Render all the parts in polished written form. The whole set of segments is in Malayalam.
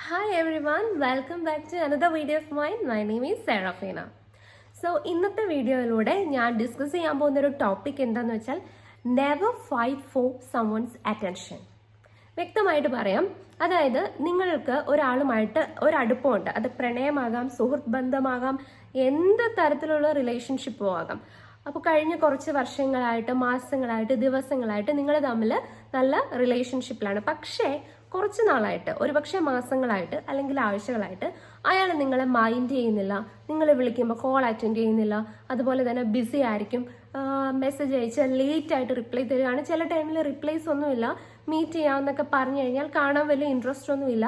Hi everyone, welcome back to another video of mine. My name is Serafina. So ഇന്നത്തെ വീഡിയോയിലൂടെ ഞാൻ ഡിസ്കസ് ചെയ്യാൻ പോകുന്ന ഒരു ടോപ്പിക് എന്താണെന്ന് വെച്ചാൽ never fight for someone's attention. വ്യക്തമായിട്ട് പറയാം, അതായത് നിങ്ങൾക്ക് ഒരാളുമായിട്ട് ഒരു അടുപ്പമുണ്ട്, അത് പ്രണയമാകാം, സുഹൃത്ത് ബന്ധമാകാം, എന്ത് തരത്തിലുള്ള റിലേഷൻഷിപ്പും ആകാം. അപ്പോൾ കഴിഞ്ഞ കുറച്ച് വർഷങ്ങളായിട്ട്, മാസങ്ങളായിട്ട്, ദിവസങ്ങളായിട്ട് നിങ്ങൾ തമ്മിൽ നല്ല റിലേഷൻഷിപ്പിലാണ്. പക്ഷേ കുറച്ച് നാളായിട്ട്, ഒരുപക്ഷെ മാസങ്ങളായിട്ട് അല്ലെങ്കിൽ ആഴ്ചകളായിട്ട് അയാൾ നിങ്ങളെ മൈൻഡ് ചെയ്യുന്നില്ല, നിങ്ങൾ വിളിക്കുമ്പോൾ കോൾ അറ്റൻഡ് ചെയ്യുന്നില്ല, അതുപോലെ തന്നെ ബിസി ആയിരിക്കും, മെസ്സേജ് അയച്ചാൽ ലേറ്റ് ആയിട്ട് റിപ്ലൈ തരികയാണ്, ചില ടൈമിൽ റിപ്ലൈസ് ഒന്നുമില്ല, മീറ്റ് ചെയ്യാമെന്നൊക്കെ പറഞ്ഞു കഴിഞ്ഞാൽ കാണാൻ വലിയ ഇൻട്രസ്റ്റ് ഒന്നുമില്ല.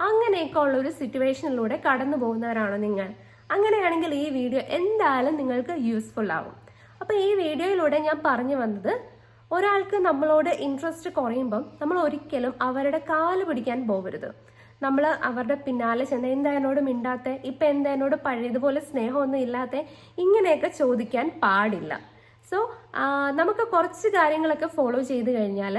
അങ്ങനെയൊക്കെ ഉള്ള ഒരു സിറ്റുവേഷനിലൂടെ കടന്നു പോകുന്നവരാണോ നിങ്ങൾ? അങ്ങനെയാണെങ്കിൽ ഈ വീഡിയോ എന്തായാലും നിങ്ങൾക്ക് യൂസ്ഫുൾ ആവും. അപ്പോൾ ഈ വീഡിയോയിലൂടെ ഞാൻ പറഞ്ഞു വന്നത്, ഒരാൾക്ക് നമ്മളോട് ഇൻട്രസ്റ്റ് കുറയുമ്പം നമ്മൾ ഒരിക്കലും അവരുടെ കാല് പിടിക്കാൻ പോകരുത്. നമ്മൾ അവരുടെ പിന്നാലെ ചെന്ന് എന്താ എന്നോട് മിണ്ടാത്ത, ഇപ്പം എന്താ എന്നോട് പഴയതുപോലെ സ്നേഹമൊന്നും ഇല്ലാത്ത, ഇങ്ങനെയൊക്കെ ചോദിക്കാൻ പാടില്ല. സോ നമുക്ക് കുറച്ച് കാര്യങ്ങളൊക്കെ ഫോളോ ചെയ്ത് കഴിഞ്ഞാൽ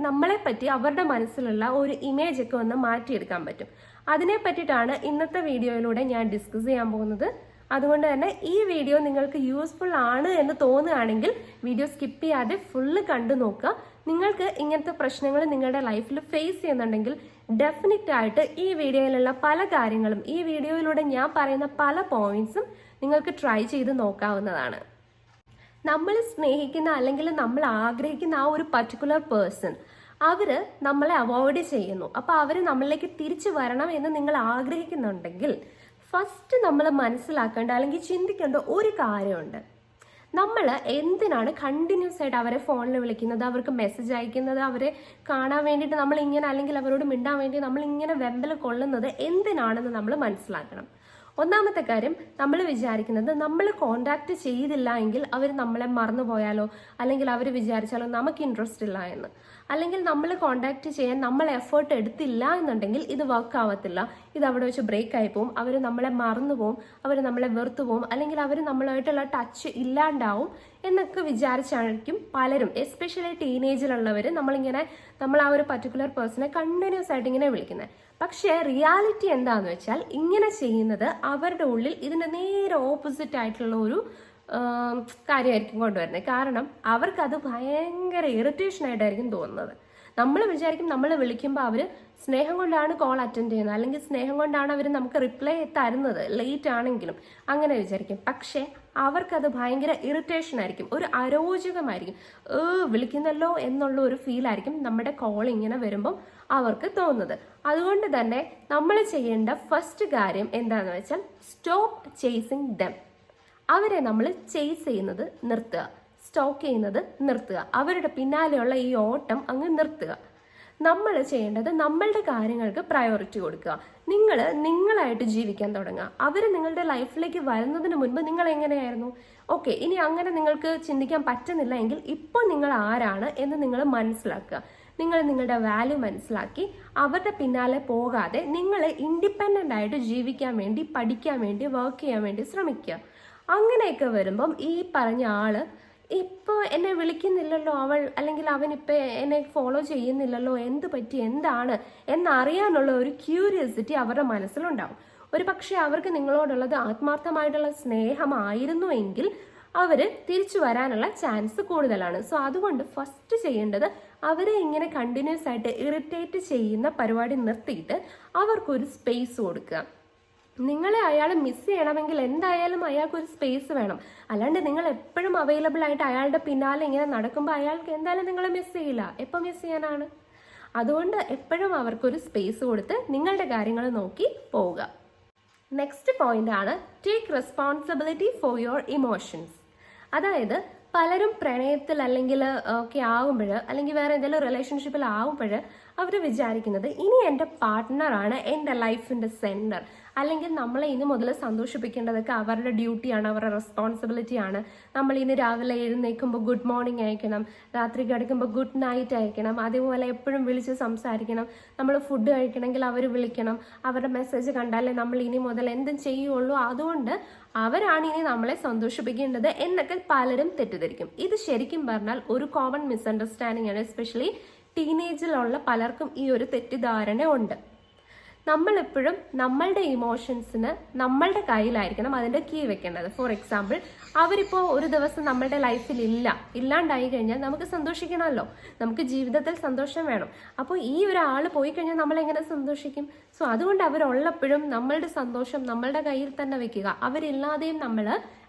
നമ്മളെ പറ്റി അവരുടെ മനസ്സിലുള്ള ഒരു ഇമേജ് ഒക്കെ ഒന്ന് മാറ്റിയെടുക്കാൻ പറ്റും. അതിനെ പറ്റിയിട്ടാണ് ഇന്നത്തെ വീഡിയോയിലൂടെ ഞാൻ ഡിസ്കസ് ചെയ്യാൻ പോകുന്നത്. അതുകൊണ്ട് തന്നെ ഈ വീഡിയോ നിങ്ങൾക്ക് യൂസ്ഫുൾ ആണ് എന്ന് തോന്നുകയാണെങ്കിൽ വീഡിയോ സ്കിപ്പ് ചെയ്യാതെ ഫുള്ള് കണ്ടു നോക്കുക. നിങ്ങൾക്ക് ഇങ്ങനത്തെ പ്രശ്നങ്ങൾ നിങ്ങളുടെ ലൈഫിൽ ഫേസ് ചെയ്യുന്നുണ്ടെങ്കിൽ ഡെഫിനറ്റ് ആയിട്ട് ഈ വീഡിയോയിലുള്ള പല കാര്യങ്ങളും, ഈ വീഡിയോയിലൂടെ ഞാൻ പറയുന്ന പല പോയിന്റ്സും നിങ്ങൾക്ക് ട്രൈ ചെയ്ത് നോക്കാവുന്നതാണ്. നമ്മൾ സ്നേഹിക്കുന്ന അല്ലെങ്കിൽ നമ്മൾ ആഗ്രഹിക്കുന്ന ആ ഒരു പർട്ടിക്കുലർ പേഴ്സൺ, അവര് നമ്മളെ അവോയ്ഡ് ചെയ്യുന്നു. അപ്പൊ അവര് നമ്മളിലേക്ക് തിരിച്ചു വരണം എന്ന് നിങ്ങൾ ആഗ്രഹിക്കുന്നുണ്ടെങ്കിൽ ഫസ്റ്റ് നമ്മൾ മനസ്സിലാക്കേണ്ട അല്ലെങ്കിൽ ചിന്തിക്കേണ്ട ഒരു കാര്യമുണ്ട്. നമ്മൾ എന്തിനാണ് കണ്ടിന്യൂസ് ആയിട്ട് അവരെ ഫോണിൽ വിളിക്കുന്നത്, അവർക്ക് മെസ്സേജ് അയക്കുന്നത്, അവരെ കാണാൻ വേണ്ടിയിട്ട് നമ്മൾ ഇങ്ങനെ, അല്ലെങ്കിൽ അവരോട് മിണ്ടാൻ വേണ്ടി നമ്മൾ ഇങ്ങനെ വെമ്പൽ കൊള്ളുന്നത് എന്തിനാണെന്ന് നമ്മൾ മനസ്സിലാക്കണം. ഒന്നാമത്തെ കാര്യം, നമ്മൾ വിചാരിക്കുന്നത് നമ്മൾ കോണ്ടാക്ട് ചെയ്തില്ല എങ്കിൽ അവർ നമ്മളെ മറന്നുപോയാലോ, അല്ലെങ്കിൽ അവർ വിചാരിച്ചാലോ നമുക്ക് ഇൻട്രസ്റ്റ് ഇല്ല എന്ന്, അല്ലെങ്കിൽ നമ്മൾ കോണ്ടാക്ട് ചെയ്യാൻ നമ്മൾ എഫേർട്ട് എടുത്തില്ല എന്നുണ്ടെങ്കിൽ ഇത് വർക്ക് ആവത്തില്ല, ഇത് അവിടെ വെച്ച് ബ്രേക്ക് ആയി പോവും, അവർ നമ്മളെ മറന്നുപോകും, അവർ നമ്മളെ വെറുത്തു പോവും, അല്ലെങ്കിൽ അവർ നമ്മളുമായിട്ടുള്ള ടച്ച് ഇല്ലാണ്ടാവും എന്നൊക്കെ വിചാരിച്ചായിരിക്കും പലരും, എസ്പെഷ്യലി ടീനേജിലുള്ളവർ, നമ്മൾ ആ ഒരു പർട്ടിക്കുലർ പേഴ്സണെ കണ്ടിന്യൂസ് ആയിട്ട് ഇങ്ങനെ വിളിക്കുന്നത്. പക്ഷേ റിയാലിറ്റി എന്താന്ന് വെച്ചാൽ ഇങ്ങനെ ചെയ്യുന്നത് അവരുടെ ഉള്ളിൽ ഇതിന്റെ നേരെ ഓപ്പോസിറ്റ് ആയിട്ടുള്ള ഒരു കാര്യമായിരിക്കും കൊണ്ടുവരുന്നത്. കാരണം അവർക്കത് ഭയങ്കര ഇറിറ്റേഷൻ ആയിട്ടായിരിക്കും തോന്നുന്നത്. നമ്മൾ വിചാരിക്കും നമ്മൾ വിളിക്കുമ്പോൾ അവർ സ്നേഹം കൊണ്ടാണ് കോൾ അറ്റൻഡ് ചെയ്യുന്നത്, അല്ലെങ്കിൽ സ്നേഹം കൊണ്ടാണ് അവർ നമുക്ക് റിപ്ലൈ തരുന്നത്, ലേറ്റ് ആണെങ്കിലും അങ്ങനെ വിചാരിക്കും. പക്ഷേ അവർക്കത് ഭയങ്കര ഇറിറ്റേഷൻ ആയിരിക്കും, ഒരു അരോചകമായിരിക്കും, വിളിക്കുന്നല്ലോ എന്നുള്ള ഒരു ഫീൽ ആയിരിക്കും നമ്മുടെ കോൾ ഇങ്ങനെ വരുമ്പം അവർക്ക് തോന്നുന്നത്. അതുകൊണ്ട് തന്നെ നമ്മൾ ചെയ്യേണ്ട ഫസ്റ്റ് കാര്യം എന്താണെന്ന് വെച്ചാൽ സ്റ്റോപ്പ് ചേസിങ് ദം. അവരെ നമ്മൾ ചേസ് ചെയ്യുന്നത് നിർത്തുക, സ്റ്റോക്ക് ചെയ്യുന്നത് നിർത്തുക, അവരുടെ പിന്നാലെയുള്ള ഈ ഓട്ടം അങ്ങ് നിർത്തുക. നമ്മൾ ചെയ്യേണ്ടത് നമ്മളുടെ കാര്യങ്ങൾക്ക് പ്രയോറിറ്റി കൊടുക്കുക. നിങ്ങളായിട്ട് ജീവിക്കാൻ തുടങ്ങുക. അവർ നിങ്ങളുടെ ലൈഫിലേക്ക് വരുന്നതിന് മുൻപ് നിങ്ങൾ എങ്ങനെയായിരുന്നു? ഓക്കെ, ഇനി അങ്ങനെ നിങ്ങൾക്ക് ചിന്തിക്കാൻ പറ്റുന്നില്ല എങ്കിൽ ഇപ്പോൾ നിങ്ങൾ ആരാണ് എന്ന് നിങ്ങൾ മനസ്സിലാക്കുക. നിങ്ങളുടെ വാല്യൂ മനസ്സിലാക്കി അവരുടെ പിന്നാലെ പോകാതെ നിങ്ങൾ ഇൻഡിപെൻഡൻ്റ് ആയിട്ട് ജീവിക്കാൻ വേണ്ടി, പഠിക്കാൻ വേണ്ടി, വർക്ക് ചെയ്യാൻ വേണ്ടി ശ്രമിക്കുക. അങ്ങനെയൊക്കെ വരുമ്പം ഈ പറഞ്ഞ ആള് ഇപ്പോൾ എന്നെ വിളിക്കുന്നില്ലല്ലോ അവൾ, അല്ലെങ്കിൽ അവൻ ഇപ്പോൾ എന്നെ ഫോളോ ചെയ്യുന്നില്ലല്ലോ, എന്ത് പറ്റി, എന്താണ് എന്നറിയാനുള്ള ഒരു ക്യൂരിയോസിറ്റി അവരുടെ മനസ്സിലുണ്ടാവും. ഒരു പക്ഷേ അവർക്ക് നിങ്ങളോടുള്ളത് ആത്മാർത്ഥമായിട്ടുള്ള സ്നേഹമായിരുന്നുവെങ്കിൽ അവർ തിരിച്ചു വരാനുള്ള ചാൻസ് കൂടുതലാണ്. സോ അതുകൊണ്ട് ഫസ്റ്റ് ചെയ്യേണ്ടത് അവരെ ഇങ്ങനെ കണ്ടിന്യൂസ് ആയിട്ട് ഇറിറ്റേറ്റ് ചെയ്യുന്ന പരിപാടി നിർത്തിയിട്ട് അവർക്കൊരു സ്പേസ് കൊടുക്കുക. നിങ്ങളെ അയാൾ മിസ് ചെയ്യണമെങ്കിൽ എന്തായാലും അയാൾക്കൊരു സ്പേസ് വേണം. അല്ലാണ്ട് നിങ്ങൾ എപ്പോഴും അവൈലബിൾ ആയിട്ട് അയാളുടെ പിന്നാലെ ഇങ്ങനെ നടക്കുമ്പോൾ അയാൾക്ക് എന്തായാലും നിങ്ങളെ മിസ് ചെയ്യില്ല. എപ്പോൾ മിസ് ചെയ്യാനാണ്? അതുകൊണ്ട് എപ്പോഴും അവർക്കൊരു സ്പേസ് കൊടുത്ത് നിങ്ങളുടെ കാര്യങ്ങൾ നോക്കി പോവുക. നെക്സ്റ്റ് പോയിന്റ് ആണ് take responsibility for your emotions. അതായത് പലരും പ്രണയത്തിൽ അല്ലെങ്കിൽ ഒക്കെ ആകുമ്പോൾ, അല്ലെങ്കിൽ വേറെ എന്തെങ്കിലും റിലേഷൻഷിപ്പിൽ ആകുമ്പോൾ അവർ വിചാരിക്കുന്നത് ഇനി എൻ്റെ പാർട്ട്ണറാണ് എൻ്റെ ലൈഫിൻ്റെ സെൻറ്റർ, അല്ലെങ്കിൽ നമ്മളെ ഇനി മുതൽ സന്തോഷിപ്പിക്കേണ്ടതൊക്കെ അവരുടെ ഡ്യൂട്ടിയാണ്, അവരുടെ റെസ്പോൺസിബിലിറ്റിയാണ്. നമ്മൾ ഇനി രാവിലെ എഴുന്നേൽക്കുമ്പോൾ ഗുഡ് മോർണിംഗ് അയക്കണം, രാത്രി കിടക്കുമ്പോൾ ഗുഡ് നൈറ്റ് അയക്കണം, അതേപോലെ എപ്പോഴും വിളിച്ച് സംസാരിക്കണം, നമ്മൾ ഫുഡ് കഴിക്കണമെങ്കിൽ അവർ വിളിക്കണം, അവരുടെ മെസ്സേജ് കണ്ടാലേ നമ്മൾ ഇനി മുതൽ എന്തും ചെയ്യുള്ളൂ, അതുകൊണ്ട് അവരാണ് ഇനി നമ്മളെ സന്തോഷിപ്പിക്കേണ്ടത് എന്നൊക്കെ പലരും തെറ്റിദ്ധരിക്കും. ഇത് ശരിക്കും പറഞ്ഞാൽ ഒരു കോമൺ മിസ്അണ്ടർസ്റ്റാൻഡിംഗ് ആണ്. എസ്പെഷ്യലി ടീനേജിലുള്ള പലർക്കും ഈ ഒരു തെറ്റിദ്ധാരണ ഉണ്ട്. നമ്മളെപ്പോഴും നമ്മളുടെ ഇമോഷൻസിന് നമ്മളുടെ കയ്യിലായിരിക്കണം അതിൻ്റെ കീ വെക്കേണ്ടത്. ഫോർ എക്സാമ്പിൾ, അവരിപ്പോൾ ഒരു ദിവസം നമ്മളുടെ ലൈഫിൽ ഇല്ലാണ്ടായി കഴിഞ്ഞാൽ നമുക്ക് സന്തോഷിക്കണമല്ലോ, നമുക്ക് ജീവിതത്തിൽ സന്തോഷം വേണം. അപ്പോൾ ഈ ഒരാൾ പോയി കഴിഞ്ഞാൽ നമ്മൾ എങ്ങനെ സന്തോഷിക്കും? സോ അതുകൊണ്ട് അവരുള്ളപ്പോഴും നമ്മളുടെ സന്തോഷം നമ്മളുടെ കയ്യിൽ തന്നെ വെക്കുക. അവരില്ലാതെയും നമ്മൾ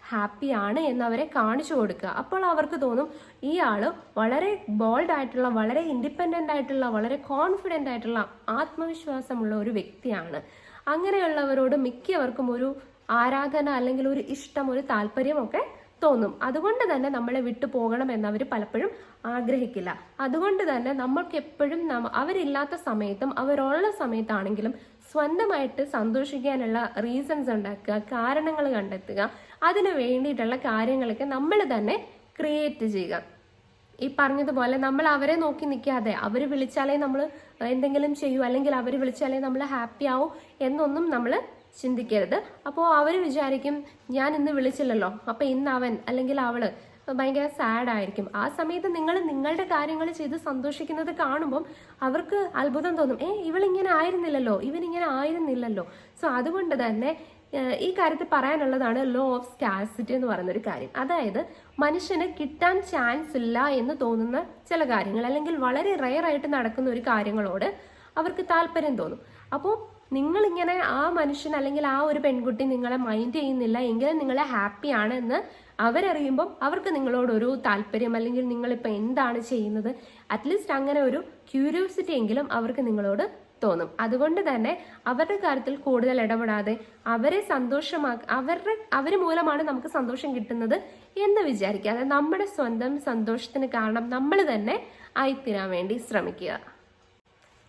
ഹാപ്പിയാണ് എന്നവരെ കാണിച്ചു കൊടുക്കുക. അപ്പോൾ അവർക്ക് തോന്നും ഈ ആള് വളരെ ബോൾഡ് ആയിട്ടുള്ള, വളരെ ഇൻഡിപെൻഡൻ്റ് ആയിട്ടുള്ള, വളരെ കോൺഫിഡൻ്റ് ആയിട്ടുള്ള, ആത്മവിശ്വാസമുള്ള ഒരു വ്യക്തിയാണ്. അങ്ങനെയുള്ളവരോട് മിക്കവർക്കും ഒരു ആരാധന അല്ലെങ്കിൽ ഒരു ഇഷ്ടം, ഒരു താല്പര്യമൊക്കെ തോന്നും. അതുകൊണ്ട് തന്നെ നമ്മളെ വിട്ടു പോകണം എന്നവർ പലപ്പോഴും ആഗ്രഹിക്കില്ല. അതുകൊണ്ട് തന്നെ നമ്മൾക്ക് എപ്പോഴും അവരില്ലാത്ത സമയത്തും അവരുള്ള സമയത്താണെങ്കിലും സ്വന്തമായിട്ട് സന്തോഷിക്കാനുള്ള റീസൺസ് ഉണ്ടാക്കുക, കാരണങ്ങൾ കണ്ടെത്തുക, അതിനു വേണ്ടിയിട്ടുള്ള കാര്യങ്ങളൊക്കെ നമ്മൾ തന്നെ ക്രിയേറ്റ് ചെയ്യുക. ഈ പറഞ്ഞതുപോലെ നമ്മൾ അവരെ നോക്കി നിൽക്കാതെ അവർ വിളിച്ചാലേ നമ്മൾ എന്തെങ്കിലും ചെയ്യൂ, അല്ലെങ്കിൽ അവർ വിളിച്ചാലേ നമ്മൾ ഹാപ്പി ആവും എന്നൊന്നും നമ്മൾ ചിന്തിക്കരുത്. അപ്പോൾ അവർ വിചാരിക്കും ഞാൻ ഇന്ന് വിളിച്ചില്ലല്ലോ, അപ്പൊ ഇന്ന് അവൻ അല്ലെങ്കിൽ അവള് ഭയങ്കര സാഡ് ആയിരിക്കും. ആ സമയത്ത് നിങ്ങൾ നിങ്ങളുടെ കാര്യങ്ങൾ ചെയ്ത് സന്തോഷിക്കുന്നത് കാണുമ്പം അവർക്ക് അത്ഭുതം തോന്നും. ഇവളിങ്ങനെ ആയിരുന്നില്ലല്ലോ, ഇവനിങ്ങനെ ആയിരുന്നില്ലല്ലോ. സോ അതുകൊണ്ട് തന്നെ ഈ കാര്യത്തിൽ പറയാനുള്ളതാണ് ലോ ഓഫ് സ്കാർസിറ്റി എന്ന് പറയുന്നൊരു കാര്യം. അതായത് മനുഷ്യന് കിട്ടാൻ ചാൻസ് ഇല്ല എന്ന് തോന്നുന്ന ചില കാര്യങ്ങൾ, അല്ലെങ്കിൽ വളരെ റെയർ ആയിട്ട് നടക്കുന്ന ഒരു കാര്യങ്ങളോട് അവർക്ക് താല്പര്യം തോന്നും. അപ്പോൾ നിങ്ങളിങ്ങനെ ആ മനുഷ്യൻ അല്ലെങ്കിൽ ആ ഒരു പെൺകുട്ടി നിങ്ങളെ മൈൻഡ് ചെയ്യുന്നില്ല എങ്കിലും നിങ്ങളെ ഹാപ്പിയാണ് എന്ന് അവരറിയുമ്പം അവർക്ക് നിങ്ങളോടൊരു താല്പര്യം, അല്ലെങ്കിൽ നിങ്ങളിപ്പോൾ എന്താണ് ചെയ്യുന്നത്, അറ്റ്ലീസ്റ്റ് അങ്ങനെ ഒരു ക്യൂരിയോസിറ്റി എങ്കിലും അവർക്ക് നിങ്ങളോട് തോന്നും. അതുകൊണ്ട് തന്നെ അവരുടെ കാര്യത്തിൽ കൂടുതൽ ഇടപെടാതെ അവരെ അവർ മൂലമാണ് നമുക്ക് സന്തോഷം കിട്ടുന്നത് എന്ന് വിചാരിക്കാതെ നമ്മുടെ സ്വന്തം സന്തോഷത്തിന് കാരണം നമ്മൾ തന്നെ ആയിത്തീരാൻ വേണ്ടി ശ്രമിക്കുക.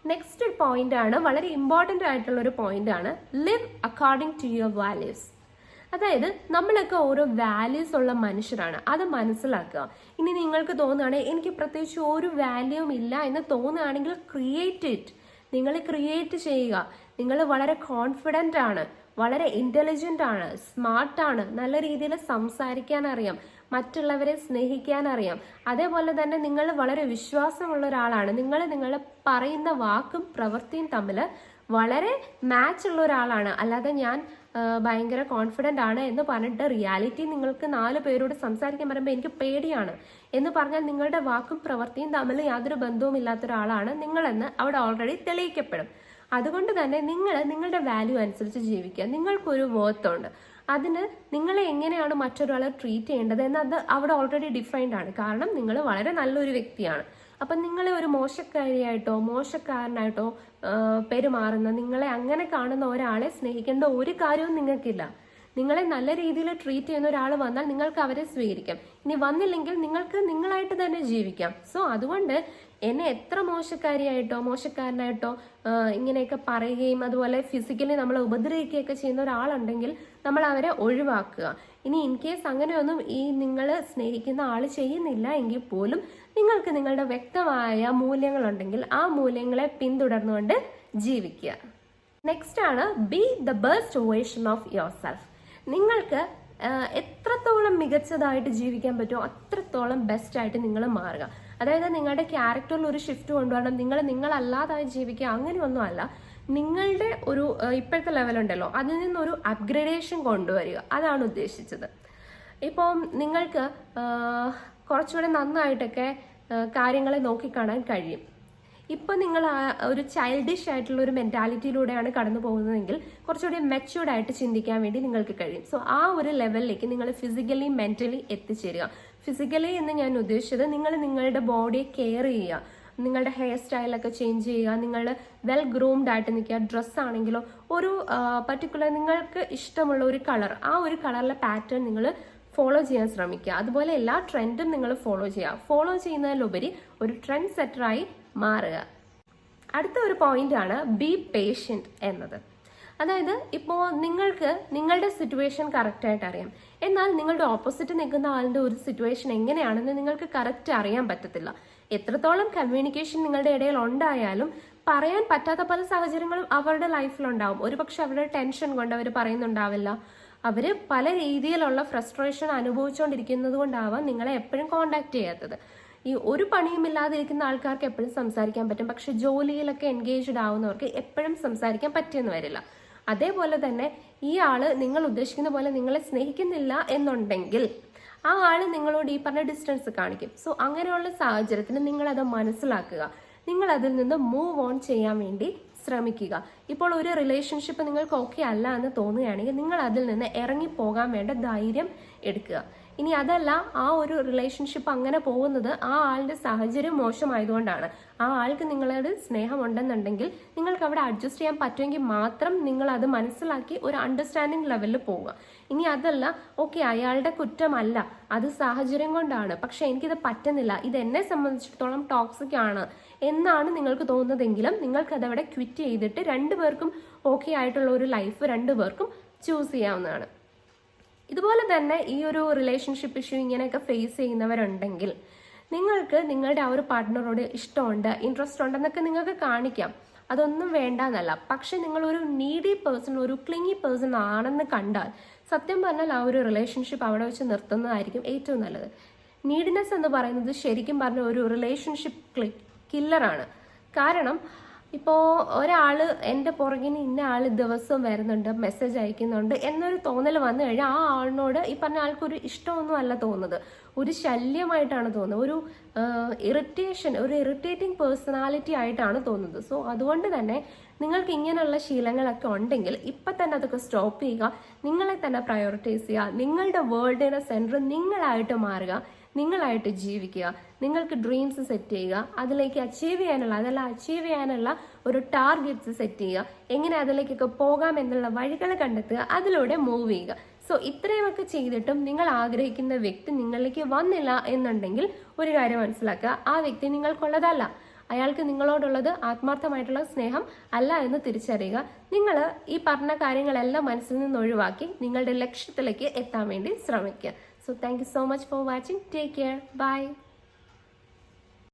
നെക്സ്റ്റ് പോയിന്റ് ആണ്, വളരെ ഇമ്പോർട്ടൻ്റ് ആയിട്ടുള്ള ഒരു പോയിന്റ് ആണ്, live according to your values. അതായത് നമ്മളൊക്കെ ഓരോ വാല്യൂസ് ഉള്ള മനുഷ്യരാണ്, അത് മനസ്സിലാക്കുക. ഇനി നിങ്ങൾക്ക് തോന്നുകയാണെങ്കിൽ എനിക്ക് പ്രത്യേകിച്ച് ഒരു വാല്യൂവും ഇല്ല എന്ന് തോന്നുകയാണെങ്കിൽ ക്രിയേറ്റ് ഇറ്റ്. നിങ്ങൾ ക്രിയേറ്റ് ചെയ്യുക. നിങ്ങൾ വളരെ കോൺഫിഡൻ്റ് ആണ്, വളരെ ഇൻ്റലിജൻ്റ് ആണ്, സ്മാർട്ടാണ്, നല്ല രീതിയിൽ സംസാരിക്കാൻ അറിയാം, മറ്റുള്ളവരെ സ്നേഹിക്കാൻ അറിയാം. അതേപോലെ തന്നെ നിങ്ങൾ വളരെ വിശ്വാസമുള്ള ഒരാളാണ്. നിങ്ങൾ പറയുന്ന വാക്കും പ്രവൃത്തിയും തമ്മിൽ വളരെ മാച്ച് ഉള്ള ഒരാളാണ്. അല്ലാതെ ഞാൻ ഭയങ്കര കോൺഫിഡൻ്റ് ആണ് എന്ന് പറഞ്ഞിട്ട് റിയാലിറ്റി നിങ്ങൾക്ക് 4 പേരോട് സംസാരിക്കാൻ പറയുമ്പോൾ എനിക്ക് പേടിയാണ് എന്ന് പറഞ്ഞാൽ നിങ്ങളുടെ വാക്കും പ്രവൃത്തിയും തമ്മിൽ യാതൊരു ബന്ധവും ഇല്ലാത്ത ഒരാളാണ് നിങ്ങളെന്ന് അവിടെ ഓൾറെഡി തെളിയിക്കപ്പെടും. അതുകൊണ്ട് തന്നെ നിങ്ങളുടെ വാല്യൂ അനുസരിച്ച് ജീവിക്കുക. നിങ്ങൾക്കൊരു വർത്ത് ഉണ്ട്. അതിന് നിങ്ങളെ എങ്ങനെയാണ് മറ്റൊരാളെ ട്രീറ്റ് ചെയ്യേണ്ടത് എന്നത് അവിടെ ഓൾറെഡി ഡിഫൈൻഡ് ആണ്. കാരണം നിങ്ങൾ വളരെ നല്ലൊരു വ്യക്തിയാണ്. അപ്പം നിങ്ങളെ ഒരു മോശക്കാരിയായിട്ടോ മോശക്കാരനായിട്ടോ പെരുമാറുന്ന, നിങ്ങളെ അങ്ങനെ കാണുന്ന ഒരാളെ സ്നേഹിക്കേണ്ട ഒരു കാര്യവും നിങ്ങൾക്കില്ല. നിങ്ങളെ നല്ല രീതിയിൽ ട്രീറ്റ് ചെയ്യുന്ന ഒരാൾ വന്നാൽ നിങ്ങൾക്ക് അവരെ സ്വീകരിക്കാം. ഇനി വന്നില്ലെങ്കിൽ നിങ്ങൾക്ക് നിങ്ങളായിട്ട് തന്നെ ജീവിക്കാം. സോ അതുകൊണ്ട് എന്നെ എത്ര മോശക്കാരിയായിട്ടോ മോശക്കാരനായിട്ടോ ഇങ്ങനെയൊക്കെ പറയുകയും അതുപോലെ ഫിസിക്കലി നമ്മളെ ഉപദ്രവിക്കുകയൊക്കെ ചെയ്യുന്ന ഒരാളുണ്ടെങ്കിൽ നമ്മൾ അവരെ ഒഴിവാക്കുക. ഇനി ഇൻ കേസ് അങ്ങനെയൊന്നും ഈ നിങ്ങൾ സ്നേഹിക്കുന്ന ആൾ ചെയ്യുന്നില്ല എങ്കിൽ പോലും നിങ്ങൾക്ക് നിങ്ങളുടെ വ്യക്തമായ മൂല്യങ്ങളുണ്ടെങ്കിൽ ആ മൂല്യങ്ങളെ പിന്തുടർന്നുകൊണ്ട് ജീവിക്കുക. നെക്സ്റ്റ് ആണ് B the best version of your self. നിങ്ങൾക്ക് എത്രത്തോളം മികച്ചതായിട്ട് ജീവിക്കാൻ പറ്റുമോ അത്രത്തോളം ബെസ്റ്റായിട്ട് നിങ്ങൾ മാറുക. അതായത് നിങ്ങളുടെ ക്യാരക്ടറിൽ ഒരു ഷിഫ്റ്റ് കൊണ്ടുവരണം. നിങ്ങളല്ലാതായി ജീവിക്കുക അങ്ങനെയൊന്നും അല്ല. നിങ്ങളുടെ ഒരു ഇപ്പോഴത്തെ ലെവലുണ്ടല്ലോ അതിൽ നിന്നൊരു അപ്ഗ്രഡേഷൻ കൊണ്ടുവരിക, അതാണ് ഉദ്ദേശിച്ചത്. ഇപ്പം നിങ്ങൾക്ക് കുറച്ചുകൂടെ നന്നായിട്ടൊക്കെ കാര്യങ്ങളെ നോക്കിക്കാണാൻ കഴിയും. ഇപ്പം നിങ്ങൾ ഒരു ചൈൽഡിഷ് ആയിട്ടുള്ള ഒരു മെന്റാലിറ്റിയിലൂടെയാണ് കടന്നു പോകുന്നതെങ്കിൽ കുറച്ചുകൂടി മെച്യൂർഡ് ആയിട്ട് ചിന്തിക്കാൻ വേണ്ടി നിങ്ങൾക്ക് കഴിയും. സോ ആ ഒരു ലെവലിലേക്ക് നിങ്ങൾ ഫിസിക്കലി മെന്റലി എത്തിച്ചേരുക. ഫിസിക്കലി എന്ന് ഞാൻ ഉദ്ദേശിച്ചത് നിങ്ങളുടെ ബോഡിയെ കെയർ ചെയ്യുക, നിങ്ങളുടെ ഹെയർ സ്റ്റൈലൊക്കെ ചേഞ്ച് ചെയ്യുക, നിങ്ങൾ വെൽ ഗ്രൂംഡ് ആയിട്ട് നിൽക്കുക. ഡ്രസ്സാണെങ്കിലോ ഒരു പർട്ടിക്കുലർ നിങ്ങൾക്ക് ഇഷ്ടമുള്ള ഒരു കളർ, ആ ഒരു കളറിലെ പാറ്റേൺ നിങ്ങൾ ഫോളോ ചെയ്യാൻ ശ്രമിക്കുക. അതുപോലെ എല്ലാ ട്രെൻഡും നിങ്ങൾ ഫോളോ ചെയ്യുക. ഫോളോ ചെയ്യുന്നതിലുപരി ഒരു ട്രെൻഡ് സെറ്ററായി മാറുക. അടുത്ത ഒരു പോയിന്റ് ആണ് ബി പേഷ്യന്റ് എന്നത്. അതായത് ഇപ്പോൾ നിങ്ങൾക്ക് നിങ്ങളുടെ സിറ്റുവേഷൻ കറക്റ്റായിട്ട് അറിയാം, എന്നാൽ നിങ്ങളുടെ ഓപ്പോസിറ്റ് നിൽക്കുന്ന ആളുടെ ഒരു സിറ്റുവേഷൻ എങ്ങനെയാണെന്ന് നിങ്ങൾക്ക് കറക്റ്റ് അറിയാൻ പറ്റത്തില്ല. എത്രത്തോളം കമ്മ്യൂണിക്കേഷൻ നിങ്ങളുടെ ഇടയിൽ ഉണ്ടായാലും പറയാൻ പറ്റാത്ത പല സാഹചര്യങ്ങളും അവരുടെ ലൈഫിലുണ്ടാവും. ഒരുപക്ഷെ അവരുടെ ടെൻഷൻ കൊണ്ട് അവർ പറയുന്നുണ്ടാവില്ല. അവർ പല രീതിയിലുള്ള ഫ്രസ്ട്രേഷൻ അനുഭവിച്ചുകൊണ്ടിരിക്കുന്നത് കൊണ്ടാവാം നിങ്ങളെ എപ്പോഴും കോണ്ടാക്ട് ചെയ്യാത്തത്. ഈ ഒരു പണിയുമില്ലാതിരിക്കുന്ന ആൾക്കാർക്ക് എപ്പോഴും സംസാരിക്കാൻ പറ്റും, പക്ഷെ ജോലിയിലൊക്കെ എൻഗേജ്ഡ് ആവുന്നവർക്ക് എപ്പോഴും സംസാരിക്കാൻ പറ്റിയെന്ന് വരില്ല. അതേപോലെ തന്നെ ഈ ആള് നിങ്ങൾ ഉദ്ദേശിക്കുന്ന പോലെ നിങ്ങളെ സ്നേഹിക്കുന്നില്ല എന്നുണ്ടെങ്കിൽ ആ ആള് നിങ്ങളോട് ഈ പറഞ്ഞ ഡിസ്റ്റൻസ് കാണിക്കും. സോ അങ്ങനെയുള്ള സാഹചര്യത്തിൽ നിങ്ങളത് മനസ്സിലാക്കുക, നിങ്ങൾ അതിൽ നിന്ന് മൂവ് ഓൺ ചെയ്യാൻ വേണ്ടി ശ്രമിക്കുക. ഇപ്പോൾ ഒരു റിലേഷൻഷിപ്പ് നിങ്ങൾക്ക് ഓക്കെ അല്ല എന്ന് തോന്നുകയാണെങ്കിൽ നിങ്ങൾ അതിൽ നിന്ന് ഇറങ്ങിപ്പോകാൻ വേണ്ട ധൈര്യം എടുക്കുക. ഇനി അതല്ല, ആ ഒരു റിലേഷൻഷിപ്പ് അങ്ങനെ പോകുന്നത് ആ ആളുടെ സാഹചര്യം മോശമായതുകൊണ്ടാണ്, ആ ആൾക്ക് നിങ്ങളോട് സ്നേഹമുണ്ടെന്നുണ്ടെങ്കിൽ നിങ്ങൾക്ക് അവിടെ അഡ്ജസ്റ്റ് ചെയ്യാൻ പറ്റുമെങ്കിൽ മാത്രം നിങ്ങൾ അത് മനസ്സിലാക്കി ഒരു അണ്ടർസ്റ്റാൻഡിങ് ലെവലിൽ പോവുക. ഇനി അതല്ല, ഓക്കെ അയാളുടെ കുറ്റമല്ല, അത് സാഹചര്യം കൊണ്ടാണ്, പക്ഷെ എനിക്കിത് പറ്റുന്നില്ല, ഇത് എന്നെ സംബന്ധിച്ചിടത്തോളം ടോക്സിക് ആണ് എന്നാണ് നിങ്ങൾക്ക് തോന്നുന്നതെങ്കിലും നിങ്ങൾക്ക് അതവിടെ ക്വിറ്റ് ചെയ്തിട്ട് രണ്ടുപേർക്കും ഓക്കെ ആയിട്ടുള്ള ഒരു ലൈഫ് രണ്ടുപേർക്കും ചൂസ് ചെയ്യാവുന്നതാണ്. ഇതുപോലെ തന്നെ ഈ ഒരു റിലേഷൻഷിപ്പ് ഇഷ്യൂ ഇങ്ങനെയൊക്കെ ഫേസ് ചെയ്യുന്നവരുണ്ടെങ്കിൽ നിങ്ങൾക്ക് നിങ്ങളുടെ ആ ഒരു പാർട്ട്ണറോട് ഇഷ്ടമുണ്ട്, ഇൻട്രസ്റ്റ് ഉണ്ടെന്നൊക്കെ നിങ്ങൾക്ക് കാണിക്കാം, അതൊന്നും വേണ്ടെന്നല്ല. പക്ഷെ നിങ്ങൾ ഒരു നീഡി പേഴ്സൺ, ഒരു ക്ലിങ്ങി പേഴ്സൺ ആണെന്ന് കണ്ടാൽ സത്യം പറഞ്ഞാൽ ആ ഒരു റിലേഷൻഷിപ്പ് അവിടെ വെച്ച് നിർത്തുന്നതായിരിക്കും ഏറ്റവും നല്ലത്. നീഡിനെസ് എന്ന് പറയുന്നത് ശരിക്കും പറഞ്ഞ ഒരു റിലേഷൻഷിപ്പ് കില്ലറാണ്. കാരണം ഇപ്പോൾ ഒരാൾ എൻ്റെ പുറകിന് ഇന്ന ആൾ ദിവസവും വരുന്നുണ്ട്, മെസ്സേജ് അയക്കുന്നുണ്ട് എന്നൊരു തോന്നൽ വന്നു കഴിഞ്ഞാൽ ആ ആളിനോട് ഈ പറഞ്ഞ ആൾക്കൊരു ഇഷ്ടമൊന്നും അല്ല തോന്നുന്നത്, ഒരു ശല്യമായിട്ടാണ് തോന്നുന്നത്, ഒരു ഇറിറ്റേഷൻ, ഒരു ഇറിറ്റേറ്റിംഗ് പേഴ്സണാലിറ്റി ആയിട്ടാണ് തോന്നുന്നത്. സോ അതുകൊണ്ട് തന്നെ നിങ്ങൾക്ക് ഇങ്ങനെയുള്ള ശീലങ്ങളൊക്കെ ഉണ്ടെങ്കിൽ ഇപ്പം തന്നെ അതൊക്കെ സ്റ്റോപ്പ് ചെയ്യുക, നിങ്ങളെ തന്നെ പ്രയോറിറ്റൈസ് ചെയ്യുക, നിങ്ങളുടെ വേൾഡിൻ്റെ സെൻറ്റർ നിങ്ങളായിട്ട് മാറുക, നിങ്ങളായിട്ട് ജീവിക്കുക, നിങ്ങൾക്ക് ഡ്രീംസ് സെറ്റ് ചെയ്യുക, അതിലേക്ക് അച്ചീവ് ചെയ്യാനുള്ള ഒരു ടാർഗറ്റ്സ് സെറ്റ് ചെയ്യുക, എങ്ങനെ അതിലേക്കൊക്കെ പോകാം എന്നുള്ള വഴികൾ കണ്ടെത്തുക, അതിലൂടെ മൂവ് ചെയ്യുക. സോ ഇത്രയുമൊക്കെ ചെയ്തിട്ടും നിങ്ങൾ ആഗ്രഹിക്കുന്ന വ്യക്തി നിങ്ങളിലേക്ക് വന്നില്ല എന്നുണ്ടെങ്കിൽ ഒരു കാര്യം മനസ്സിലാക്കുക, ആ വ്യക്തി നിങ്ങൾക്കുള്ളതല്ല, അയാൾക്ക് നിങ്ങളോടുള്ളത് ആത്മാർത്ഥമായിട്ടുള്ള സ്നേഹം അല്ല എന്ന് തിരിച്ചറിയുക. നിങ്ങൾ ഈ പറഞ്ഞ കാര്യങ്ങളെല്ലാം മനസ്സിൽ നിന്ന് ഒഴിവാക്കി നിങ്ങളുടെ ലക്ഷ്യത്തിലേക്ക് എത്താൻ വേണ്ടി ശ്രമിക്കുക. So thank you so much for watching. Take care. Bye.